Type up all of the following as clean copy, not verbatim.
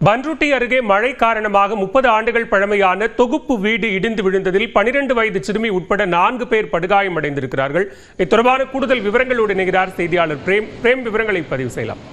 பன்ருட்டி அருகே மழை காரணமாக 30 ஆண்டுகள் பழமையான தொகுப்பு வீடு இடிந்து விழுந்ததில் 12 வயது சிறுமி உட்பட 4 பேர் படுகாயமடைந்திருக்கிறார்கள். இது தொடர்பான கூடுதல் விவரங்களோடு இணைகிறார் செய்தியாளர் பிரேம். விவரங்களை பதிவு செய்யலாம்.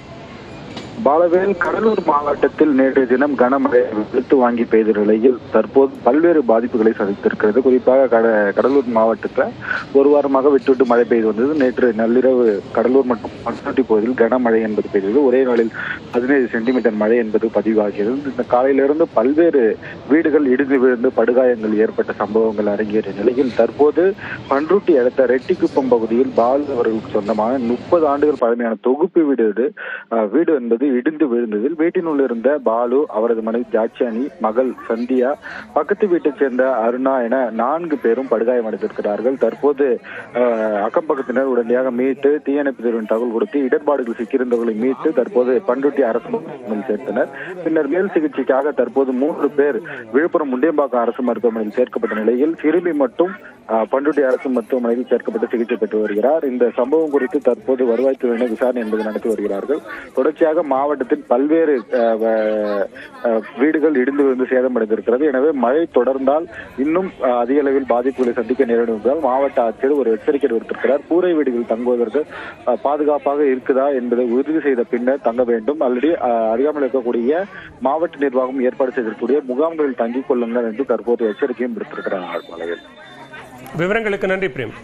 பாலவேல் கடலூர் மாவட்டத்தில் நேற்றைய தினம் கனமழை வெளுத்து வாங்கி பெய்த நிலையில் தற்போது பல்வேறு பாதிப்புகளை சந்தித்திருக்கிறது. குறிப்பாக கடலூர் மாவட்டத்தில் ஒரு வாரமாக விட்டு மழை பெய்து வந்தது. நேற்று நள்ளிரவு கடலூர் மற்றும் பன்ருட்டி பகுதியில் கனமழை என்பது பெய்தது. ஒரே நாளில் 17 சென்டிமீட்டர் மழை என்பது பதிவாகியது. இந்த காலையிலிருந்து பல்வேறு வீடுகள் இடிந்து விழுந்து படுகாயங்கள் ஏற்பட்ட சம்பவங்கள் அரங்கேறிய நிலையில் தற்போது பன்ருட்டி அடுத்த ரெட்டிக்குப்பம் பகுதியில் பாலு அவர்களுக்கு சொந்தமான 30 ஆண்டுகள் பழமையான தொகுப்பு வீடு என்பது இடிந்து விழுந்ததில் வீட்டினுள் இருந்த பாலு, அவரது மனைவி ஜாட்சியானி, மகள் சந்தியா, பக்கத்து வீட்டைச் சேர்ந்த அருணா என 4 பேரும் படுகாயமடைந்திருக்கிறார்கள். தற்போது அக்கம் பக்கத்தினர் உடனடியாக மீட்டு தீயணைப்பு துறையின் தகவல் கொடுத்து இடர்பாடுகள் சிக்கியிருந்தவர்களை மீட்டு தற்போது பன்ருட்டி அரசு மருத்துவமனையில் சேர்த்தனர். பின்னர் மேல் சிகிச்சைக்காக தற்போது 3 பேர் விழுப்புரம் முண்டியம்பாக்கம் அரசு மருத்துவமனையில் சேர்க்கப்பட்ட நிலையில் சிறுமி மட்டும் பன்ருட்டி அரசு மருத்துவமனையில் சேர்க்கப்பட்டு சிகிச்சை பெற்று வருகிறார். இந்த சம்பவம் குறித்து தற்போது வருவாய்த்துறையினர் விசாரணை என்பது நடத்தி வருகிறார்கள். தொடர்ச்சியாக மாவட்டத்தில் பல்வேறு வீடுகள் இடிந்து விழுந்து சேதமடைந்திருக்கிறது. எனவே மழை தொடர்ந்தால் இன்னும் அதிக அளவில் பாதிப்புகளை சந்திக்க நேரிடும் என்பதால் மாவட்ட ஆட்சியர் ஒரு எச்சரிக்கை விடுத்திருக்கிறார். கூரை வீடுகள் தங்குவதற்கு பாதுகாப்பாக இருக்குதா என்பதை உறுதி செய்த பின்னர் தங்க வேண்டும். ஆல்ரெடி அருகாமல் இருக்கக்கூடிய மாவட்ட நிர்வாகம் ஏற்பாடு செய்திருக்கக்கூடிய முகாம்களில் தங்கிக் கொள்ளுங்கள் என்று தற்போது எச்சரிக்கையும் விடுத்திருக்கிறார்கள். விவரங்களுக்கு நன்றி பிரேம்.